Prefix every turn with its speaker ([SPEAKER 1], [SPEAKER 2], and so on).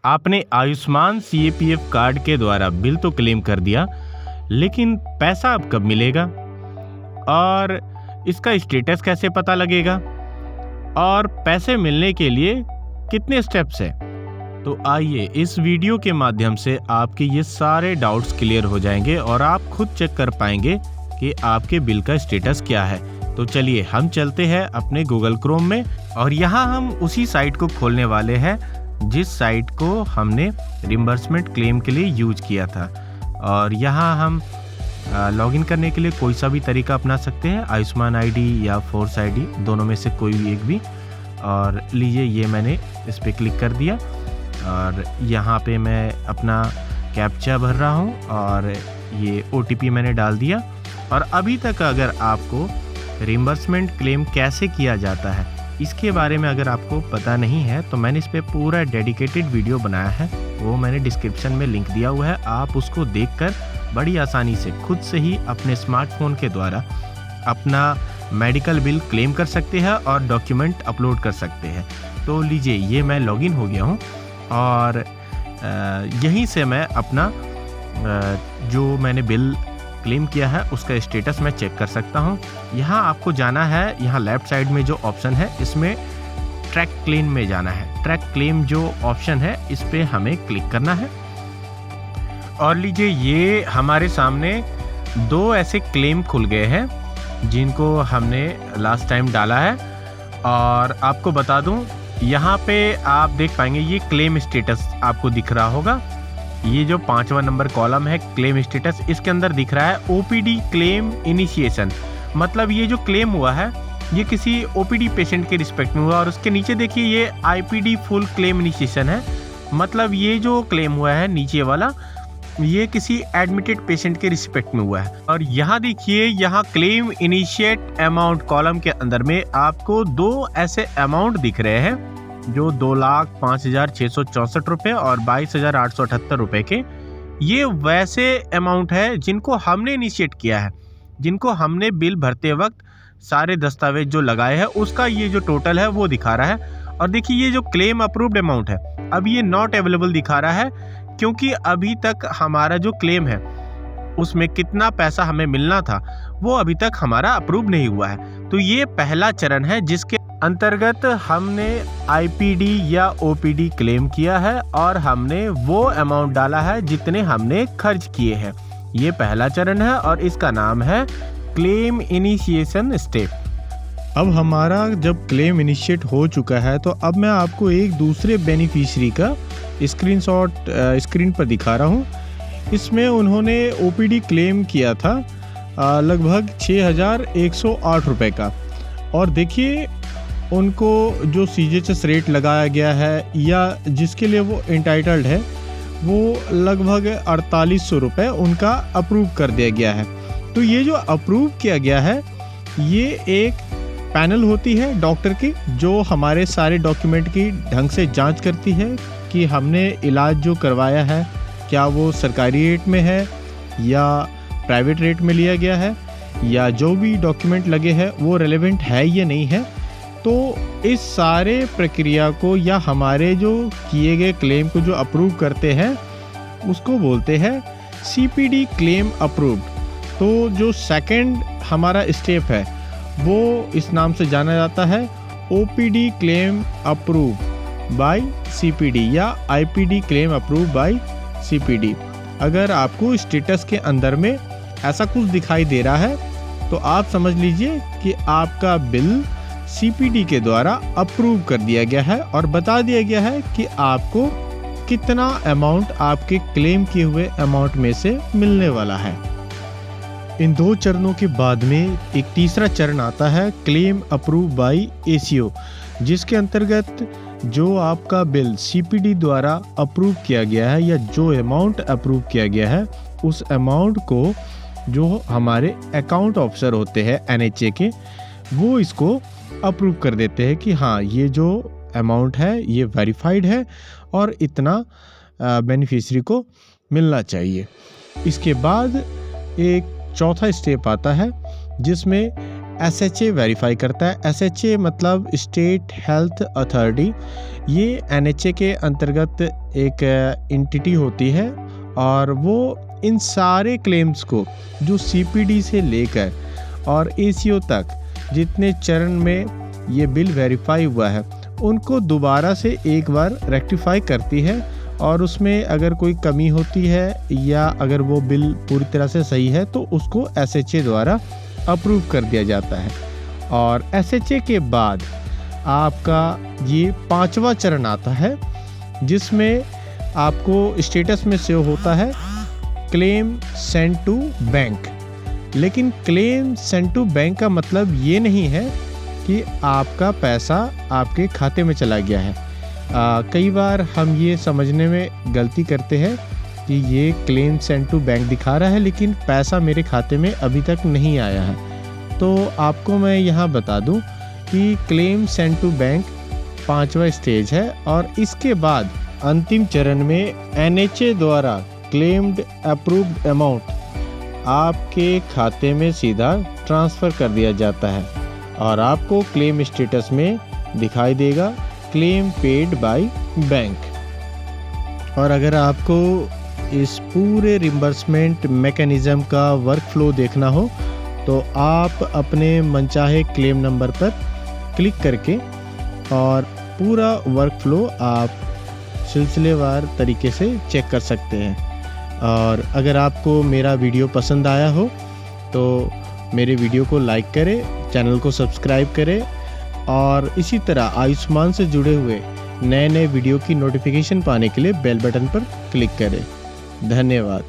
[SPEAKER 1] आपने Ayushman CAPF card के द्वारा बिल तो क्लेम कर दिया, लेकिन पैसा अब कब मिलेगा और इसका स्टेटस कैसे पता लगेगा और पैसे मिलने के लिए कितने स्टेप्स हैं? तो आइए इस वीडियो के माध्यम से आपके ये सारे डाउट्स क्लियर हो जाएंगे और आप खुद चेक कर पाएंगे कि आपके बिल का स्टेटस क्या है। तो चलिए हम चलते हैं अपने गूगल क्रोम में और यहाँ हम उसी साइट को खोलने वाले हैं जिस साइट को हमने रिम्बर्समेंट क्लेम के लिए यूज किया था। और यहाँ हम लॉगिन करने के लिए कोई सा भी तरीका अपना सकते हैं, आयुष्मान आईडी या फोर्स आईडी, दोनों में से कोई भी एक भी। और लीजिए ये मैंने इस पर क्लिक कर दिया और यहाँ पे मैं अपना कैप्चा भर रहा हूँ और ये ओटीपी मैंने डाल दिया। और अभी तक अगर आपको रिम्बर्समेंट क्लेम कैसे किया जाता है इसके बारे में अगर आपको पता नहीं है तो मैंने इस पर पूरा डेडिकेटेड वीडियो बनाया है, वो मैंने डिस्क्रिप्शन में लिंक दिया हुआ है। आप उसको देखकर बड़ी आसानी से खुद से ही अपने स्मार्टफोन के द्वारा अपना मेडिकल बिल क्लेम कर सकते हैं और डॉक्यूमेंट अपलोड कर सकते हैं। तो लीजिए ये मैं लॉगिन हो गया हूँ और यहीं से मैं अपना जो मैंने बिल क्लेम किया है उसका स्टेटस मैं चेक कर सकता हूँ। यहाँ आपको जाना है, यहाँ लेफ्ट साइड में जो ऑप्शन है इसमें ट्रैक क्लेम में जाना है। ट्रैक क्लेम जो ऑप्शन है इस पे हमें क्लिक करना है और लीजिए ये हमारे सामने दो ऐसे क्लेम खुल गए हैं जिनको हमने लास्ट टाइम डाला है। और आपको बता दूं यहाँ पे आप देख पाएंगे ये क्लेम स्टेटस आपको दिख रहा होगा। ये जो 5वां नंबर कॉलम है क्लेम स्टेटस, इसके अंदर दिख रहा है ओपीडी क्लेम इनिशिएशन। मतलब ये जो क्लेम हुआ है ये किसी ओपीडी पेशेंट के रिस्पेक्ट में हुआ। और उसके नीचे देखिए ये आईपीडी फुल क्लेम इनिशिएशन है। मतलब ये जो क्लेम हुआ है नीचे वाला ये किसी एडमिटेड पेशेंट के रिस्पेक्ट में हुआ है। और यहाँ देखिए यहाँ क्लेम इनिशिएट अमाउंट कॉलम के अंदर में आपको दो ऐसे अमाउंट दिख रहे हैं जो 2,05,664 रुपये और 22,878 रुपये के। ये वैसे अमाउंट है जिनको हमने इनिशिएट किया है, जिनको हमने बिल भरते वक्त सारे दस्तावेज जो लगाए हैं उसका ये जो टोटल है वो दिखा रहा है। और देखिए ये जो क्लेम अप्रूव्ड अमाउंट है अब ये नॉट अवेलेबल दिखा रहा है क्योंकि अभी तक हमारा जो क्लेम है उसमें कितना पैसा हमें मिलना था वो अभी तक हमारा अप्रूव नहीं हुआ है। तो ये पहला चरण है जिसके अंतर्गत हमने आईपीडी या ओपीडी क्लेम किया है और हमने वो अमाउंट डाला है जितने हमने खर्च किए हैं। ये पहला चरण है और इसका नाम है क्लेम इनिशिएशन स्टेप। अब हमारा जब क्लेम इनिशिएट हो चुका है तो अब मैं आपको एक दूसरे बेनिफिशियरी का स्क्रीनशॉट स्क्रीन पर दिखा रहा हूँ। इसमें उन्होंने ओपीडी क्लेम किया था लगभग 6,108 रुपये का। और देखिए उनको जो सीजीएचएस रेट लगाया गया है या जिसके लिए वो इंटाइटल्ड है वो लगभग 4,800 रुपये उनका अप्रूव कर दिया गया है। तो ये जो अप्रूव किया गया है ये एक पैनल होती है डॉक्टर की जो हमारे सारे डॉक्यूमेंट की ढंग से जांच करती है कि हमने इलाज जो करवाया है क्या वो सरकारी रेट में है या प्राइवेट रेट में लिया गया है या जो भी डॉक्यूमेंट लगे हैं वो रेलेवेंट है या नहीं है। तो इस सारे प्रक्रिया को या हमारे जो किए गए क्लेम को जो अप्रूव करते हैं उसको बोलते हैं सीपीडी क्लेम अप्रूव्ड। तो जो सेकंड हमारा स्टेप है वो इस नाम से जाना जाता है OPD claim approve by CPD या IPD claim approve by CPD. अगर आपको स्टेटस के अंदर में ऐसा कुछ दिखाई दे रहा है तो आप समझ लीजिए कि आपका बिल सीपीडी के द्वारा अप्रूव कर दिया गया है और बता दिया गया है कि आपको कितना अमाउंट आपके क्लेम किए हुए अमाउंट में से मिलने वाला है। इन दो चरणों के बाद में एक तीसरा चरण आता है क्लेम अप्रूव बाय एसीओ, जिसके अंतर्गत जो आपका बिल सीपीडी द्वारा अप्रूव किया गया है या जो अमाउंट अप्रूव किया गया है उस अमाउंट को जो हमारे अकाउंट ऑफिसर होते हैं एनएचए के वो इसको अप्रूव कर देते हैं कि हाँ ये जो अमाउंट है ये वेरीफाइड है और इतना बेनिफिशियरी को मिलना चाहिए। इसके बाद एक चौथा स्टेप आता है जिसमें
[SPEAKER 2] SHA वेरीफाई करता है। SHA मतलब स्टेट हेल्थ अथॉरिटी। ये NHA के अंतर्गत एक एंटिटी होती है और वो इन सारे क्लेम्स को जो CPD से लेकर और ACO तक जितने चरण में ये बिल वेरीफाई हुआ है उनको दोबारा से एक बार रेक्टिफाई करती है और उसमें अगर कोई कमी होती है या अगर वो बिल पूरी तरह से सही है तो उसको SHA द्वारा अप्रूव कर दिया जाता है। और SHA के बाद आपका ये 5वां चरण आता है जिसमें आपको स्टेटस में सेव होता है क्लेम सेंड टू बैंक। लेकिन क्लेम सेंड टू बैंक का मतलब ये नहीं है कि आपका पैसा आपके खाते में चला गया है। कई बार हम ये समझने में गलती करते हैं कि ये क्लेम सेंड टू बैंक दिखा रहा है लेकिन पैसा मेरे खाते में अभी तक नहीं आया है। तो आपको मैं यहाँ बता दूँ कि क्लेम सेंड टू बैंक 5वां स्टेज है और इसके बाद अंतिम चरण में NHA द्वारा क्लेम्ड अप्रूव्ड अमाउंट आपके खाते में सीधा ट्रांसफ़र कर दिया जाता है और आपको क्लेम स्टेटस में दिखाई देगा क्लेम पेड बाय बैंक। और अगर आपको इस पूरे रिम्बर्समेंट मैकेनिज़्म का वर्कफ्लो देखना हो तो आप अपने मनचाहे क्लेम नंबर पर क्लिक करके और पूरा वर्कफ्लो आप सिलसिलेवार तरीके से चेक कर सकते हैं। और अगर आपको मेरा वीडियो पसंद आया हो तो मेरे वीडियो को लाइक करें, चैनल को सब्सक्राइब करें और इसी तरह आयुष्मान से जुड़े हुए नए नए वीडियो की नोटिफिकेशन पाने के लिए बेल बटन पर क्लिक करें। धन्यवाद।